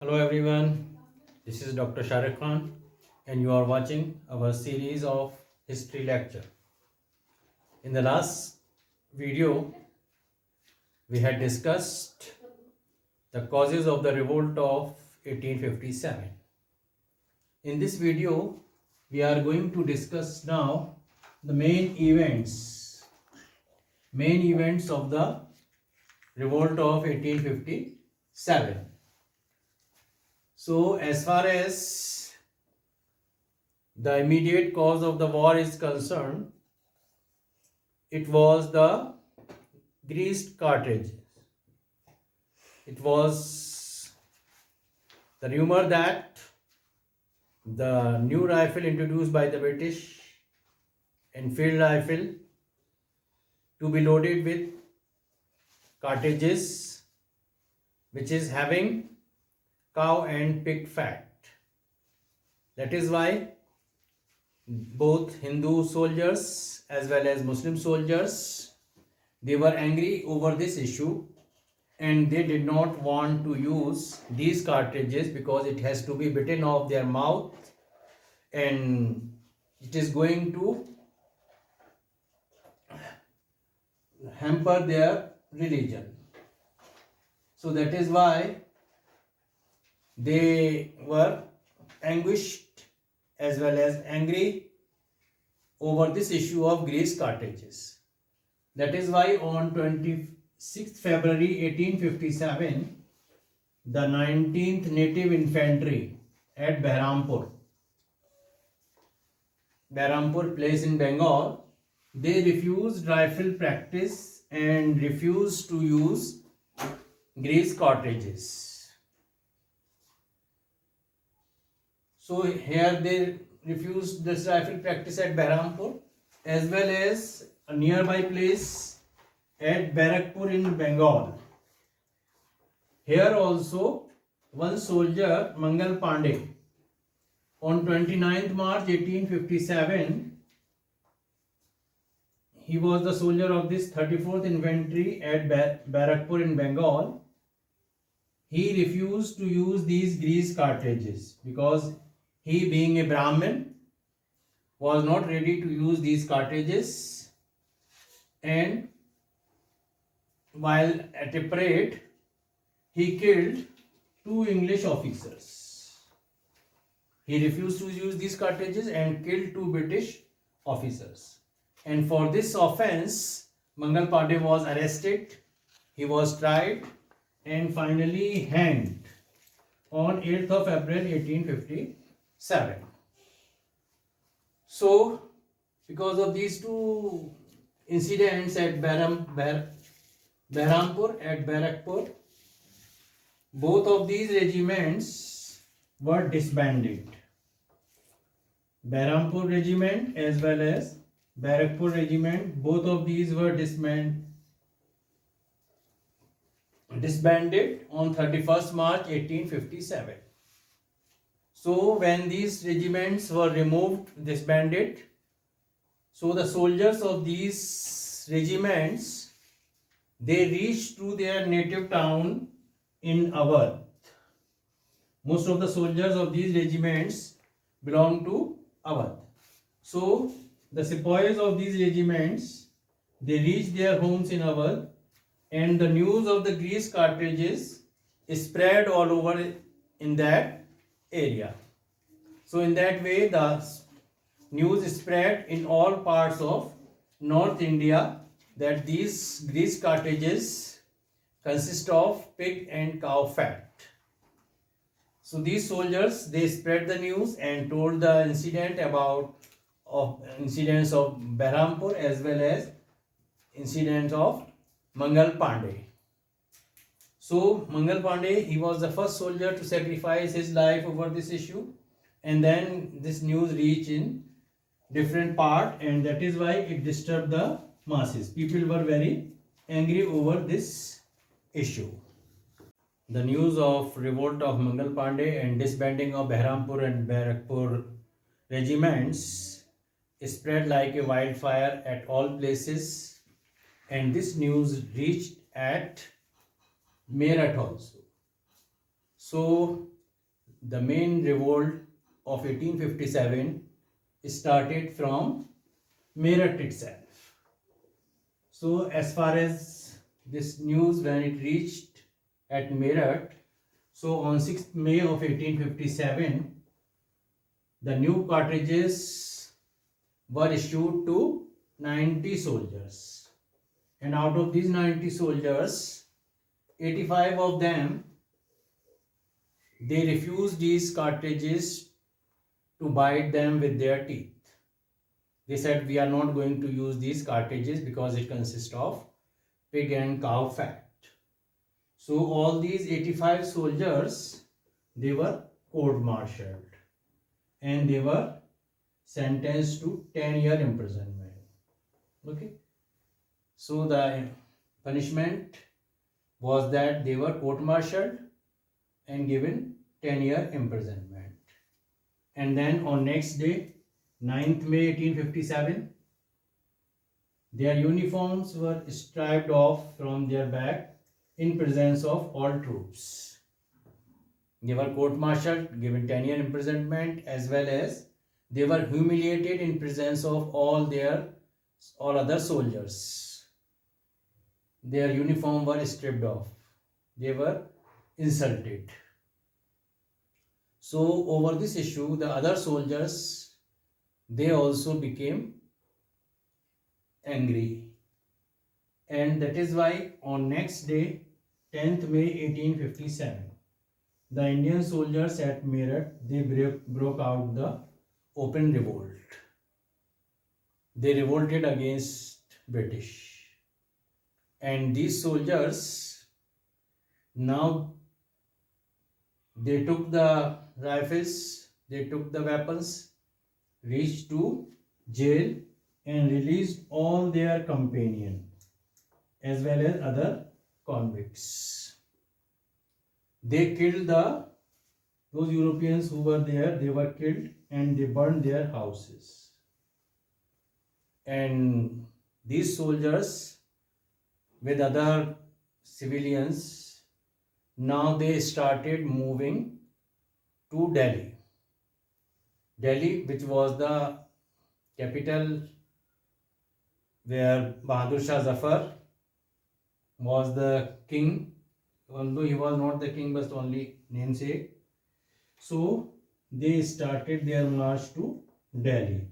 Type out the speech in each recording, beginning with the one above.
Hello everyone, this is Dr. Shahrukh Khan and you are watching our series of history lecture. In the last video, we had discussed the causes of the revolt of 1857. In this video, we are going to discuss now the main events of the revolt of 1857. So, as far as the immediate cause of the war is concerned, it was the greased cartridges. It was the rumor that the new rifle introduced by the British, Enfield rifle, to be loaded with cartridges which is having cow and pig fat. That is why both Hindu soldiers as well as Muslim soldiers, they were angry over this issue and they did not want to use these cartridges because it has to be bitten off their mouth and it is going to hamper their religion. So that is why they were anguished as well as angry over this issue of grease cartridges. That is why on 26th February 1857, the 19th Native Infantry at Behrampur place in Bengal, they refused rifle practice and refused to use grease cartridges. So here they refused this rifle practice at Behrampur as well as a nearby place at Barakpur in Bengal. Here also one soldier, Mangal Pandey, on 29th March 1857, he was the soldier of this 34th Infantry at Barakpur in Bengal. He refused to use these grease cartridges because he, being a Brahmin, was not ready to use these cartridges, and while at a parade, he killed 2 English officers. He refused to use these cartridges and killed 2 British officers. And for this offense, Mangal Pandey was arrested, he was tried and finally hanged on 8th of April 1857. So, because of these 2 incidents at Behrampur, at Barakpur, both of these regiments were disbanded. Behrampur regiment as well as Barakpur regiment, both of these were disbanded on 31st March 1857. So when these regiments were disbanded, so the soldiers of these regiments, they reached to their native town in Awadh. Most of the soldiers of these regiments belong to Awadh. So the sepoys of these regiments, they reached their homes in Awadh, and the news of the grease cartridges spread all over in that area. So in that way the news spread in all parts of North India that these grease cartridges consist of pig and cow fat. So these soldiers, they spread the news and told the incidents of Behrampur as well as incidents of Mangal Pandey. So Mangal Pandey, he was the first soldier to sacrifice his life over this issue, and then this news reached in different part, and that is why it disturbed the masses. People were very angry over this issue. The news of revolt of Mangal Pandey and disbanding of Behrampur and Barakpur regiments spread like a wildfire at all places, and this news reached at Meerut also. So the main revolt of 1857 started from Meerut itself. So as far as this news, when it reached at Meerut, so on 6th May of 1857, the new cartridges were issued to 90 soldiers, and out of these 90 soldiers, 85 of them, they refused these cartridges to bite them with their teeth. They said, we are not going to use these cartridges because it consists of pig and cow fat. So all these 85 soldiers, they were court-martialed and they were sentenced to 10-year imprisonment. Okay. So the punishment was that they were court-martialed and given 10-year imprisonment. And then on next day, 9th May 1857, their uniforms were stripped off from their back in presence of all troops. They were court-martialed, given 10-year imprisonment, as well as they were humiliated in presence of all other soldiers. Their uniform were stripped off. They were insulted. So over this issue, the other soldiers, they also became angry. And that is why on next day, 10th May 1857, the Indian soldiers at Meerut, they broke out the open revolt. They revolted against British. And these soldiers, now they took the rifles, they took the weapons, reached to jail and released all their companions as well as other convicts. They killed those Europeans who were there, they were killed and they burned their houses. And these soldiers with other civilians, now they started moving to Delhi. Delhi, which was the capital where Bahadur Shah Zafar was the king, although he was not the king but only namesake. So they started their march to Delhi.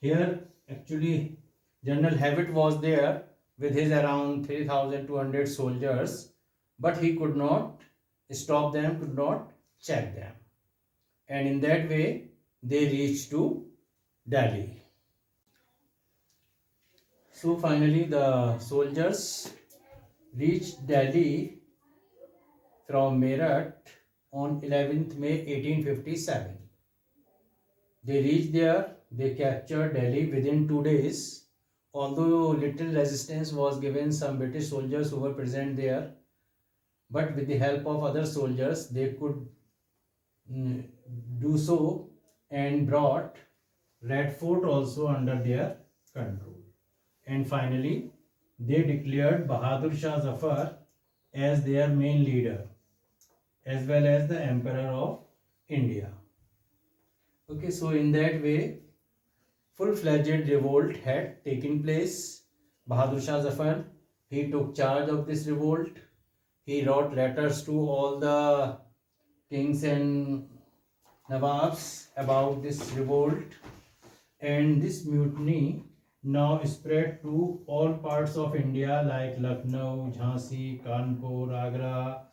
Here actually General Havitt was there with his around 3,200 soldiers, but he could not stop them, could not check them. And in that way they reached to Delhi. So finally the soldiers reached Delhi from Meerut on 11th May 1857. They reached there, they captured Delhi within 2 days. Although little resistance was given, some British soldiers who were present there, but with the help of other soldiers, they could do so and brought Red Fort also under their control. And finally, they declared Bahadur Shah Zafar as their main leader, as well as the Emperor of India. Okay, so in that way, full-fledged revolt had taken place. Bahadur Shah Zafar, he took charge of this revolt. He wrote letters to all the kings and nawabs about this revolt, and this mutiny now spread to all parts of India like Lucknow, Jhansi, Kanpur, Agra,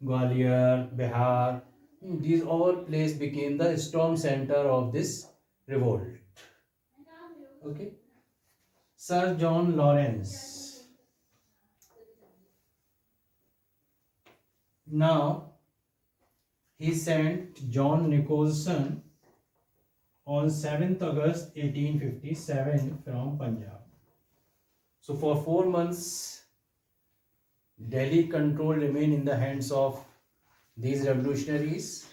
Gwalior, Bihar. These all places became the storm center of this revolt. Okay. Sir John Lawrence. Now he sent John Nicholson on 7th August 1857 from Punjab. So for 4 months, Delhi control remained in the hands of these revolutionaries,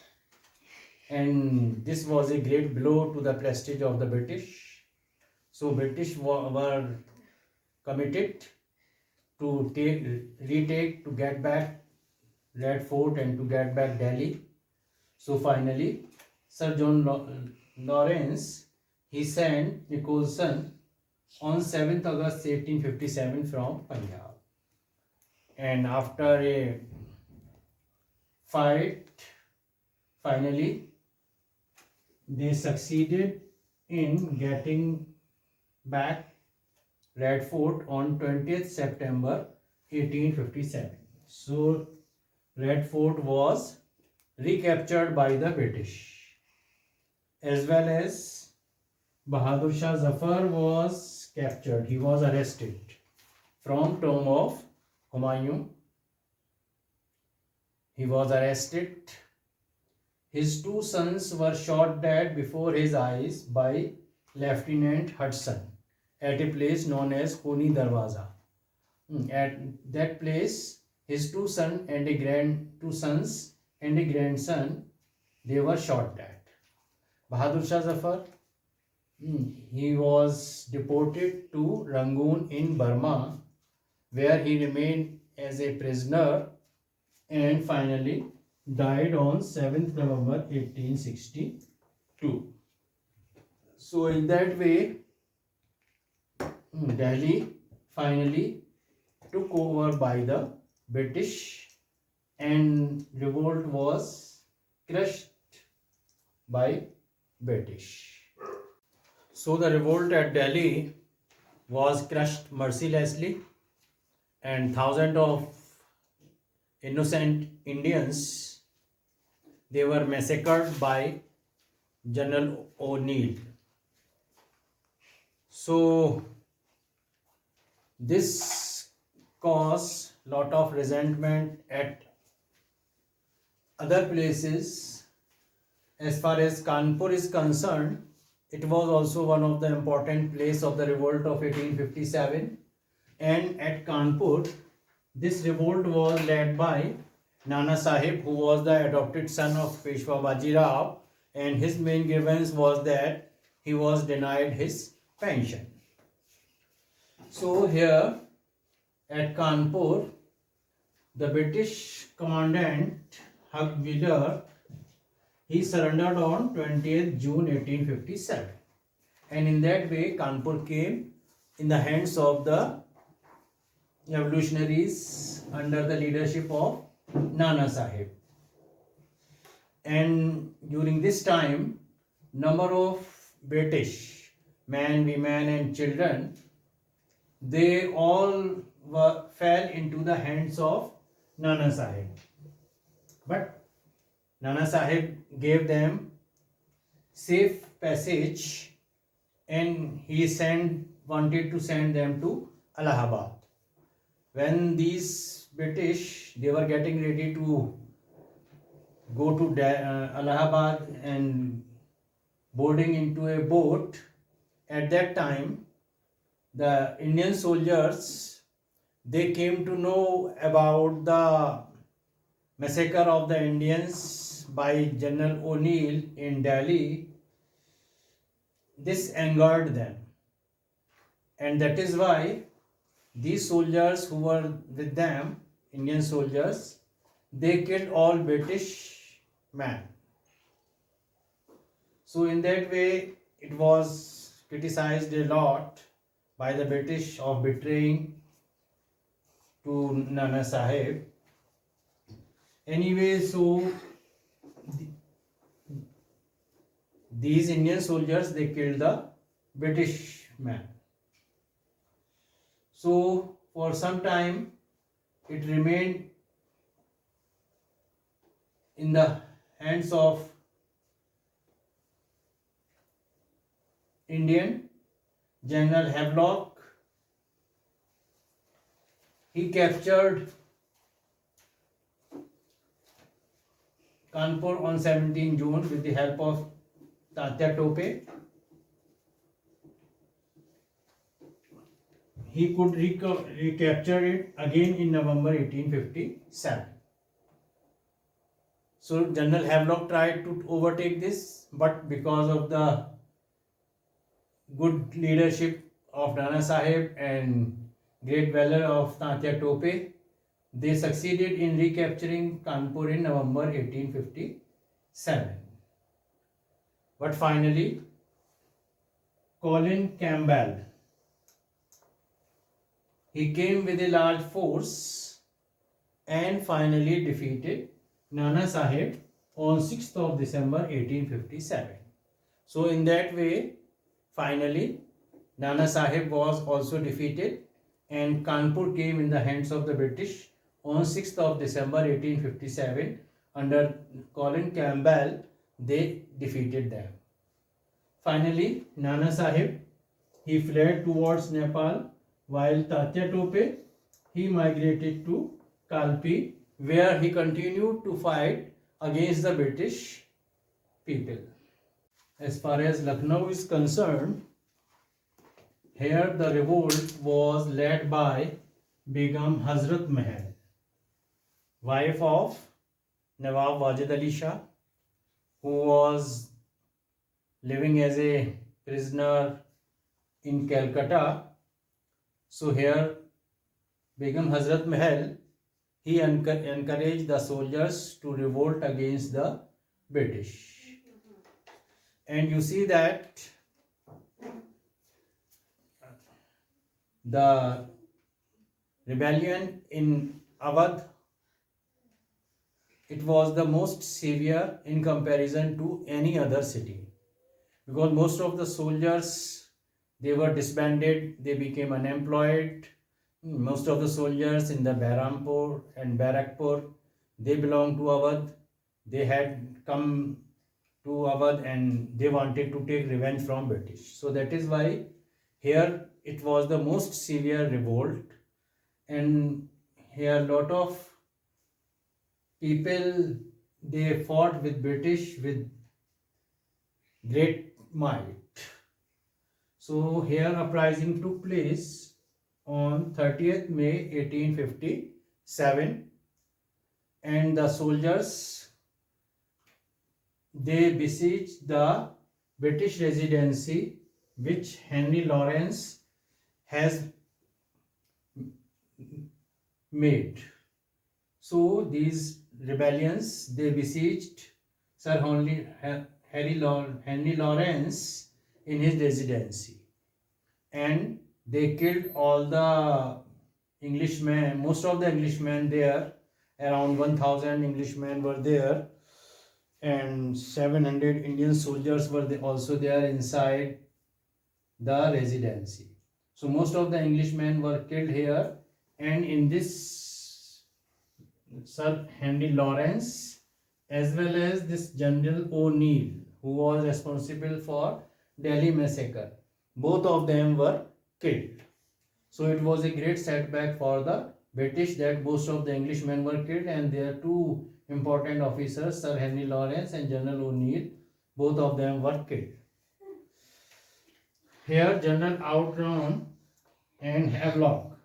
and this was a great blow to the prestige of the British. So British were committed to retake, to get back Red Fort and to get back Delhi. So finally, Sir John Lawrence, he sent Nicholson on 7th August 1857 from Punjab. And after a fight, finally, they succeeded in getting back Red Fort on 20th September 1857. So Red Fort was recaptured by the British, as well as Bahadur Shah Zafar was captured. He was arrested from tomb of Humayun. He was arrested. His two sons were shot dead before his eyes by Lieutenant Hudson at a place known as Koni Darwaza. At that place, his two sons and a grandson, they were shot dead. Bahadur Shah Zafar, he was deported to Rangoon in Burma, where he remained as a prisoner and finally died on 7th November 1862. So in that way, Delhi finally took over by the British and revolt was crushed by British. So the revolt at Delhi was crushed mercilessly and thousands of innocent Indians, they were massacred by General O'Neill. So this caused lot of resentment at other places. As far as Kanpur is concerned, it was also one of the important places of the revolt of 1857, and at Kanpur this revolt was led by Nana Sahib, who was the adopted son of Peshwa Bajirao, and his main grievance was that he was denied his pension. So here at Kanpur, the British commandant Hugh Wheeler, he surrendered on 20th June 1857, and in that way Kanpur came in the hands of the revolutionaries under the leadership of Nana Sahib. And during this time, number of British men, women and children, they all fell into the hands of Nana Sahib. But Nana Sahib gave them safe passage and he wanted to send them to Allahabad. When these British, they were getting ready to go to Allahabad and boarding into a boat, at that time the Indian soldiers, they came to know about the massacre of the Indians by General O'Neill in Delhi. This angered them, and that is why these soldiers who were with them, Indian soldiers, they killed all British men. So in that way, it was criticized a lot by the British of betraying to Nana Sahib. Anyway, so these Indian soldiers, they killed the British men. So for some time it remained in the hands of Indian. General Havelock, he captured Kanpur on 17 June with the help of Tatya Tope. He could recapture it again in November 1857. So General Havelock tried to overtake this, but because of the good leadership of Nana Sahib and great valor of Tatya Tope, they succeeded in recapturing Kanpur in November 1857. But finally, Colin Campbell, he came with a large force and finally defeated Nana Sahib on 6th of December 1857. So in that way, finally, Nana Sahib was also defeated and Kanpur came in the hands of the British on 6th of December 1857. Under Colin Campbell, they defeated them. Finally, Nana Sahib, he fled towards Nepal, while Tatya Tope, he migrated to Kalpi, where he continued to fight against the British people. As far as Lucknow is concerned, here the revolt was led by Begum Hazrat Mahal, wife of Nawab Wajid Ali Shah, who was living as a prisoner in Calcutta. So here Begum Hazrat Mahal, he encouraged the soldiers to revolt against the British. And you see that the rebellion in Awadh, it was the most severe in comparison to any other city, because most of the soldiers, they were disbanded, they became unemployed. Most of the soldiers in the Behrampur and Barakpur, they belonged to Awadh. They had come to Awadh and they wanted to take revenge from British. So that is why here it was the most severe revolt, and here lot of people, they fought with British with great might. So here uprising took place on 30th May 1857, and the soldiers, they besieged the British residency which Henry Lawrence has made. So these rebellions, they besieged Sir Henry Lawrence in his residency, and they killed all the Englishmen, most of the Englishmen there, around 1000 Englishmen were there, and 700 Indian soldiers were also there inside the residency. So most of the Englishmen were killed here, and in this Sir Henry Lawrence as well as this General O'Neill, who was responsible for Delhi massacre, both of them were killed. So it was a great setback for the British that most of the Englishmen were killed, and their two important officers, Sir Henry Lawrence and General O'Neill, both of them were killed. Here General Outrun and Havelock,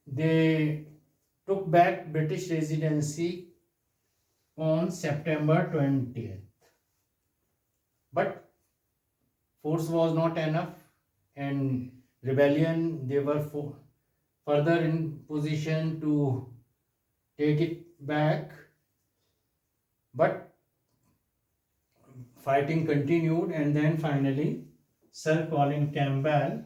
they took back British residency on September 20th. But force was not enough, and rebellion, they were further in position to take it back, but fighting continued, and then finally Sir Colin Campbell,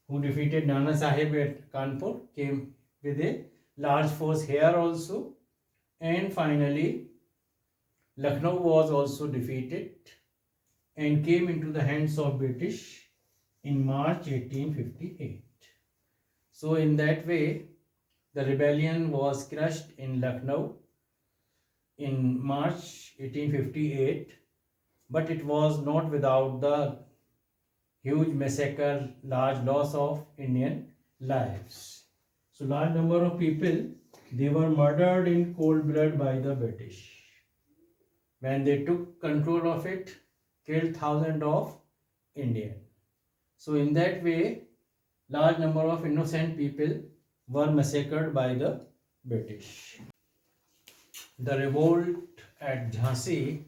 who defeated Nana Sahib at Kanpur, came with a large force here also, and finally Lucknow was also defeated and came into the hands of British in March 1858. So in that way, the rebellion was crushed in Lucknow in March 1858, but it was not without the huge massacre, large loss of Indian lives. So large number of people, they were murdered in cold blood by the British. When they took control of it, killed thousands of Indians. So in that way, large number of innocent people were massacred by the British. The revolt at Jhansi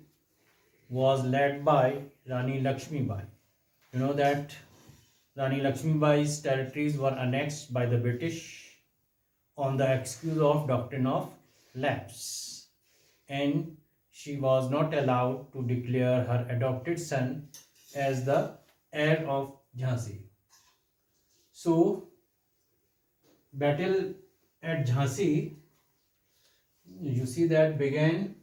was led by Rani Lakshmi Bai. You know that Rani Lakshmi Bai's territories were annexed by the British on the excuse of doctrine of lapse, and she was not allowed to declare her adopted son as the heir of Jhansi. So, battle at Jhansi, you see that began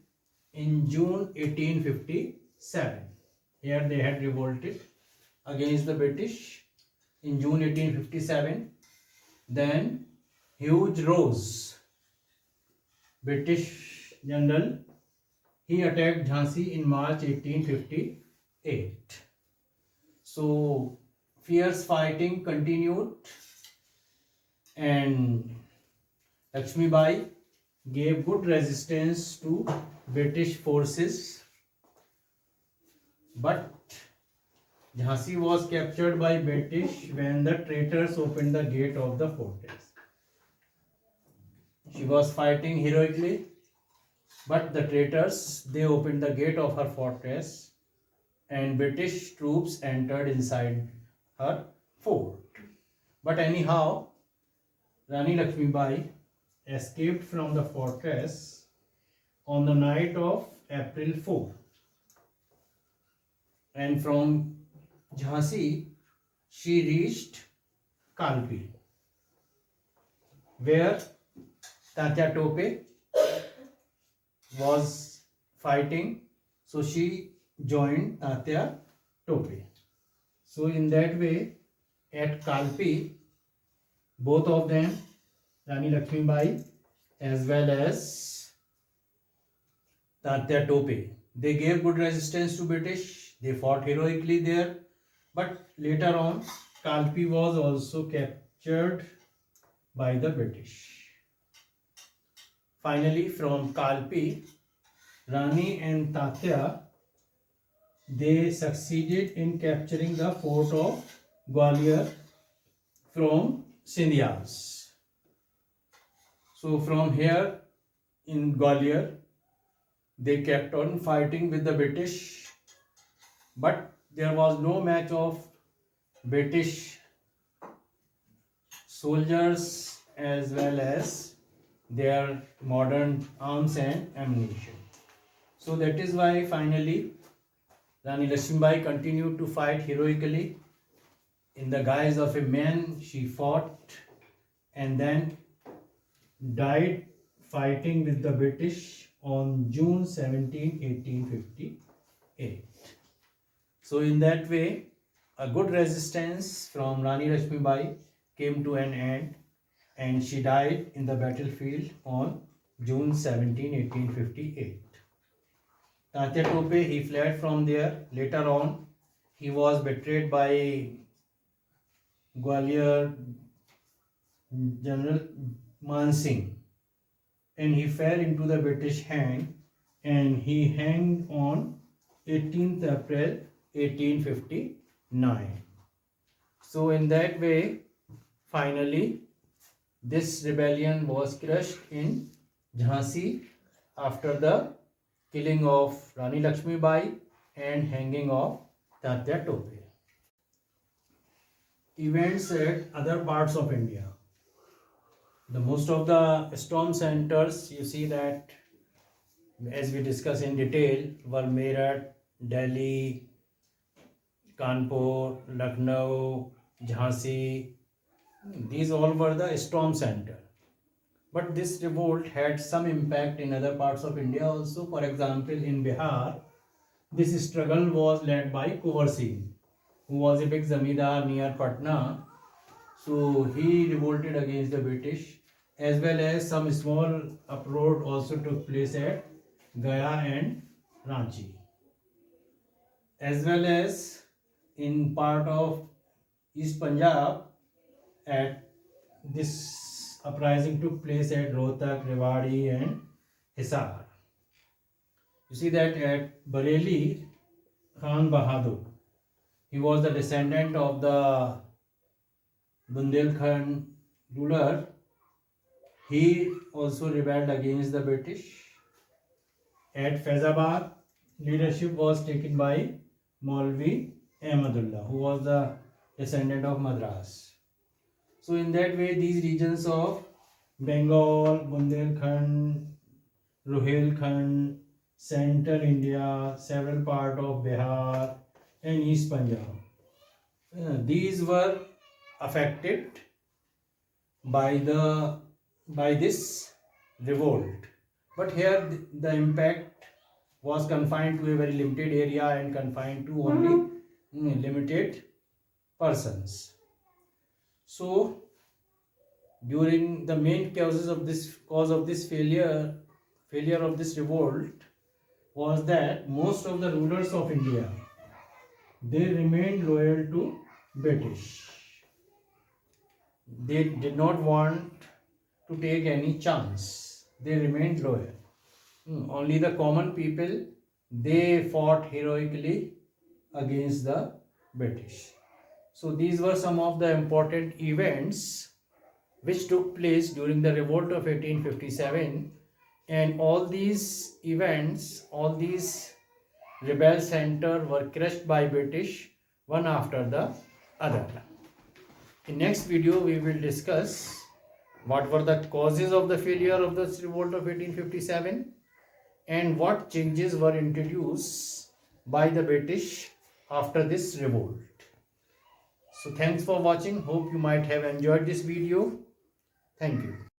in June 1857. Here they had revolted against the British in June 1857. Then Hugh Rose, British general, he attacked Jhansi in March 1858. So fierce fighting continued, and Lakshmi Bai gave good resistance to British forces, but Jhansi was captured by British when the traitors opened the gate of the fortress. She was fighting heroically, but the traitors, they opened the gate of her fortress and British troops entered inside her fort. But anyhow, Rani Lakshmi Bai escaped from the fortress on the night of April 4. And from Jhansi, she reached Kalpi, where Tatya Tope was fighting. So she joined Tatya Tope. So in that way, at Kalpi, both of them, Rani Lakshmi Bai as well as Tatya Tope, they gave good resistance to British. They fought heroically there. But later on, Kalpi was also captured by the British. Finally, from Kalpi, Rani and Tatya, they succeeded in capturing the fort of Gwalior from Scindias. So from here in Gwalior, they kept on fighting with the British, but there was no match of British soldiers as well as their modern arms and ammunition. So that is why finally Rani Lakshmi Bai continued to fight heroically. In the guise of a man, she fought and then died fighting with the British on June 17, 1858. So in that way, a good resistance from Rani Lakshmi Bai came to an end, and she died in the battlefield on June 17, 1858. Tatya Tope, he fled from there. Later on, he was betrayed by Gwalior General Man Singh, and he fell into the British hand, and he hanged on 18th April 1859. So in that way, finally, this rebellion was crushed in Jhansi after the killing of Rani Lakshmi Bai and hanging of Tatya Tope. Events at other parts of India. The most of the storm centers, you see that, as we discuss in detail, were Meerut, Delhi, Kanpur, Lucknow, Jhansi. These all were the storm center. But this revolt had some impact in other parts of India also. For example, in Bihar, this struggle was led by Kunwar Singh, who was a big zamindar near Patna. So he revolted against the British, as well as some small uproar also took place at Gaya and Ranchi. As well as in part of East Punjab, at this uprising took place at Rohtak, Rewari and Hisar. You see that at Bareilly, Khan Bahadur, he was the descendant of the Bundelkhand ruler. He also rebelled against the British. At Faizabad, leadership was taken by Maulvi Ahmadullah, who was the descendant of Madras. So in that way, these regions of Bengal, Bundelkhand, Rohilkhand, Central India, several part of Bihar and East Punjab. These were affected by this revolt. But here the impact was confined to a very limited area and confined to only limited persons. So during the main cause of this failure of this revolt was that most of the rulers of India, they remained loyal to British. They did not want to take any chance. They remained loyal. Only the common people, they fought heroically against the British. So these were some of the important events which took place during the revolt of 1857, and all these events, all these rebel centers were crushed by British one after the other. In next video we will discuss what were the causes of the failure of this revolt of 1857 and what changes were introduced by the British after this revolt. So thanks for watching. Hope you might have enjoyed this video. Thank you.